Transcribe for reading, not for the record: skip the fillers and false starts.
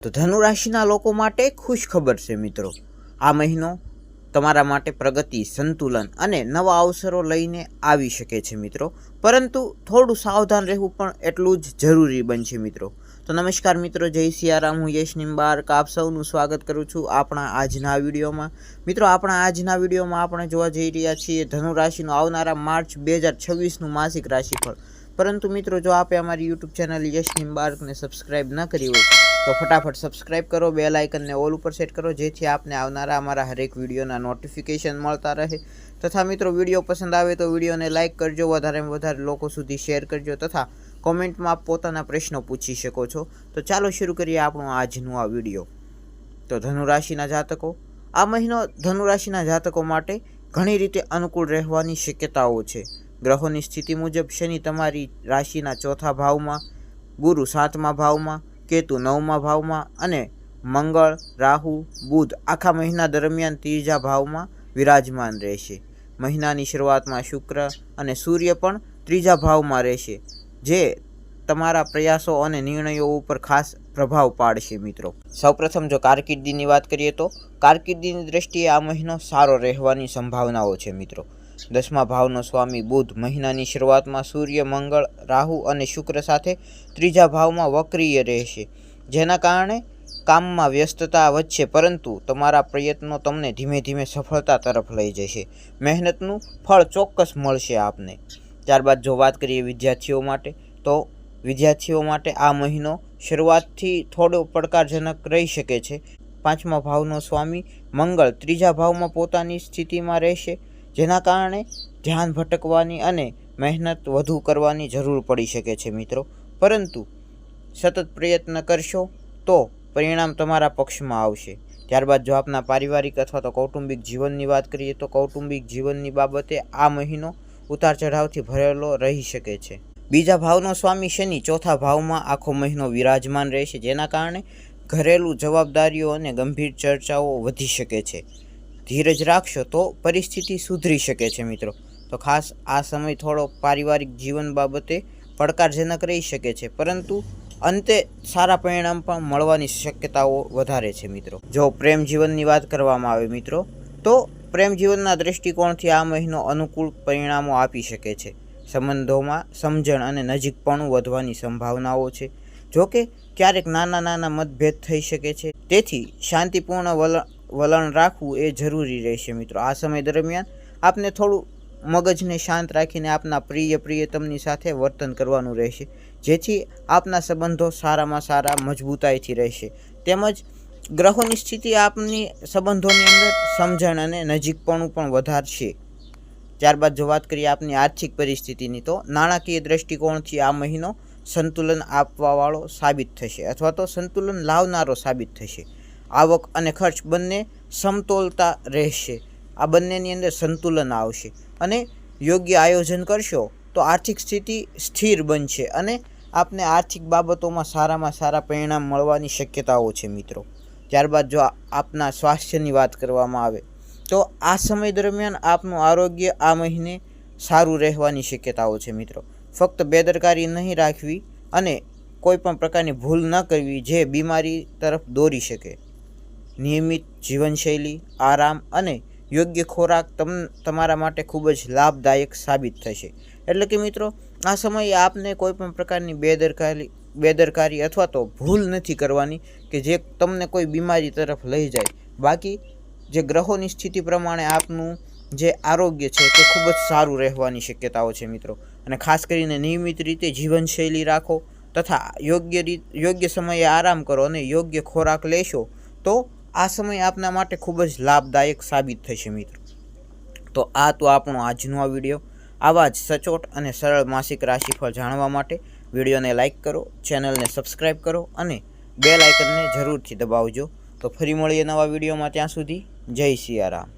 તો ધનુ રાશિના લોકો માટે ખુશ ખબર છે મિત્રો। આ મહિનો તમારા માટે પ્રગતિ, સંતુલન અને નવા અવસરો લઈને આવી શકે છે મિત્રો, પરંતુ થોડું સાવધાન રહેવું પણ એટલું જ જરૂરી બનશે મિત્રો। તો નમસ્કાર મિત્રો, જય સિયારામ, હું યશ નિમ્બાર્ક આપ સૌનું સ્વાગત કરું છું આપણા આજના વિડીયોમાં। મિત્રો, આપણા આજના વિડીયોમાં આપણે જોવા જઈ રહ્યા છીએ ધનુ રાશિનું આવનારા માર્ચ 2026નું માસિક રાશિફળ। પરંતુ મિત્રો, જો આપે અમારી યુટ્યુબ ચેનલ યશ નિમ્બાર્કને સબસ્ક્રાઈબ ન કરી હોય તો ફટાફટ સબસ્ક્રાઈબ કરો, બેલ આઇકનને ઓલ ઉપર સેટ કરો, જેથી આપને આવનારા અમારા હરેક વિડીયોના નોટિફિકેશન મળતા રહે। તથા મિત્રો, વિડીયો પસંદ આવે તો વિડીયોને લાઇક કરજો, વધારેમાં વધારે લોકો સુધી શેર કરજો, તથા કોમેન્ટમાં આપ પોતાના પ્રશ્નો પૂછી શકો છો। તો ચાલો શરૂ કરીએ આપણું આજનું આ વિડીયો। તો ધનુ રાશિના જાતકો, આ મહિનો ધનુ રાશિના જાતકો માટે ઘણી રીતે અનુકૂળ રહેવાની શક્યતાઓ છે। ગ્રહોની સ્થિતિ મુજબ શનિ તમારી રાશિના ચોથા ભાવમાં, ગુરુ સાતમા ભાવમાં, કેતુ નવમા ભાવમાં અને મંગળ, રાહુ, બુધ આખા મહિના દરમિયાન ત્રીજા ભાવમાં વિરાજમાન રહેશે। મહિનાની શરૂઆતમાં શુક્ર અને સૂર્ય પણ ત્રીજા ભાવમાં રહેશે, જે તમારા પ્રયાસો અને નિર્ણયો ઉપર ખાસ પ્રભાવ પાડશે મિત્રો। સૌપ્રથમ જો કારકિર્દીની વાત કરીએ તો કારકિર્દીની દ્રષ્ટિએ આ મહિનો સારો રહેવાની સંભાવનાઓ છે મિત્રો। 10મા ભાવનો સ્વામી બુધ મહિનાની શરૂઆતમાં સૂર્ય, મંગળ, રાહુ અને શુક્ર સાથે ત્રીજા ભાવમાં વક્રીય રહેશે, જેના કારણે કામમાં વ્યસ્તતા વધશે, પરંતુ તમારા પ્રયત્નો તમને ધીમે ધીમે સફળતા તરફ લઈ જશે। મહેનતનું ફળ ચોક્કસ મળશે આપને। ત્યારબાદ જો વાત કરીએ વિદ્યાર્થીઓ માટે, તો વિદ્યાર્થીઓ માટે આ મહિનો શરૂઆતથી થોડો પડકારજનક રહી શકે છે। 5મા ભાવનો સ્વામી મંગળ ત્રીજા ભાવમાં પોતાની સ્થિતિમાં રહેશે, જેના કારણે ધ્યાન ભટકવાની અને મહેનત વધુ કરવાની જરૂર પડી શકે છે મિત્રો, પરંતુ સતત પ્રયત્ન કરશો તો પરિણામ તમારા પક્ષમાં આવશે। ત્યારબાદ જો આપના પારિવારિક અથવા તો કૌટુંબિક જીવનની વાત કરીએ તો કૌટુંબિક જીવનની બાબતે આ મહિનો ઉતાર ચઢાવથી ભરેલો રહી શકે છે। બીજા ભાવનો સ્વામી શનિ ચોથા ભાવમાં આખો મહિનો વિરાજમાન રહેશે, જેના કારણે ઘરેલું જવાબદારીઓ અને ગંભીર ચર્ચાઓ વધી શકે છે। ધીરજ રાખશો તો પરિસ્થિતિ સુધરી શકે છે મિત્રો। તો ખાસ આ સમય થોડો પારિવારિક જીવન બાબતે પડકારજનક રહી શકે છે, પરંતુ અંતે સારા પરિણામ પણ મળવાની શક્યતાઓ વધારે છે મિત્રો। જો પ્રેમ જીવનની વાત કરવામાં આવે મિત્રો, તો પ્રેમ જીવનના દૃષ્ટિકોણથી આ મહિનો અનુકૂળ પરિણામો આપી શકે છે। સંબંધોમાં સમજણ અને નજીકપણું વધવાની સંભાવનાઓ છે। જો કે ક્યારેક નાના નાના મતભેદ થઈ શકે છે, તેથી શાંતિપૂર્ણ વલણ રાખવું એ જરૂરી રહેશે મિત્રો। આ સમય દરમિયાન આપને થોડું મગજને શાંત રાખીને આપના પ્રિયતમની સાથે વર્તન કરવાનું રહેશે, જેથી આપના સંબંધો સારામાં સારા મજબૂતાઈથી રહેશે। તેમજ ગ્રહોની સ્થિતિ આપની સંબંધોની અંદર સમજણ અને નજીકપણું પણ વધારશે। ત્યારબાદ જો વાત કરીએ આપની આર્થિક પરિસ્થિતિની, તો નાણાકીય દ્રષ્ટિકોણથી આ મહિનો સંતુલન આપવાવાળો સાબિત થશે, અથવા તો સંતુલન લાવનારો સાબિત થશે। આવક અને ખર્ચ બંને સમતોલતા રહેશે, આ બંનેની અંદર સંતુલન આવશે, અને યોગ્ય આયોજન કરશો તો આર્થિક સ્થિતિ સ્થિર બનશે અને આપને આર્થિક બાબતોમાં સારામાં સારા પરિણામ મળવાની શક્યતાઓ છે મિત્રો। ત્યારબાદ જો આપના સ્વાસ્થ્યની વાત કરવામાં આવે તો આ સમય દરમિયાન આપનું આરોગ્ય આ મહિને સારું રહેવાની શક્યતાઓ છે મિત્રો। ફક્ત બેદરકારી નહીં રાખવી અને કોઈ પણ પ્રકારની ભૂલ ન કરવી જે બીમારી તરફ દોરી શકે। નિયમિત જીવનશૈલી, આરામ અને યોગ્ય ખોરાક તમારા માટે ખૂબ જ લાભદાયક સાબિત થશે। એટલે કે મિત્રો, આ સમયે આપને કોઈ પણ પ્રકારની બેદરકારી અથવા તો ભૂલ નથી કરવાની કે જે તમને કોઈ બીમારી તરફ લઈ જાય। બાકી જે ગ્રહોની સ્થિતિ પ્રમાણે આપનું જે આરોગ્ય છે તે ખૂબ જ સારું રહેવાની શક્યતાઓ છે મિત્રો। અને ખાસ કરીને નિયમિત રીતે જીવનશૈલી રાખો, તથા યોગ્ય સમયે આરામ કરો અને યોગ્ય ખોરાક લેશો તો આ સમય આપના માટે ખૂબ જ લાભદાયક સાબિત થશે મિત્રો। તો આ તો આપણો આજનો આ વિડીયો। આવા જ સચોટ અને સરળ માસિક રાશિફળ જાણવા માટે વિડીયોને લાઇક કરો, ચેનલને સબસ્ક્રાઈબ કરો અને બેલ આઇકનને જરૂરથી દબાવજો। તો ફરી મળીએ નવા વિડીયોમાં, ત્યાં સુધી જય સિયારામ।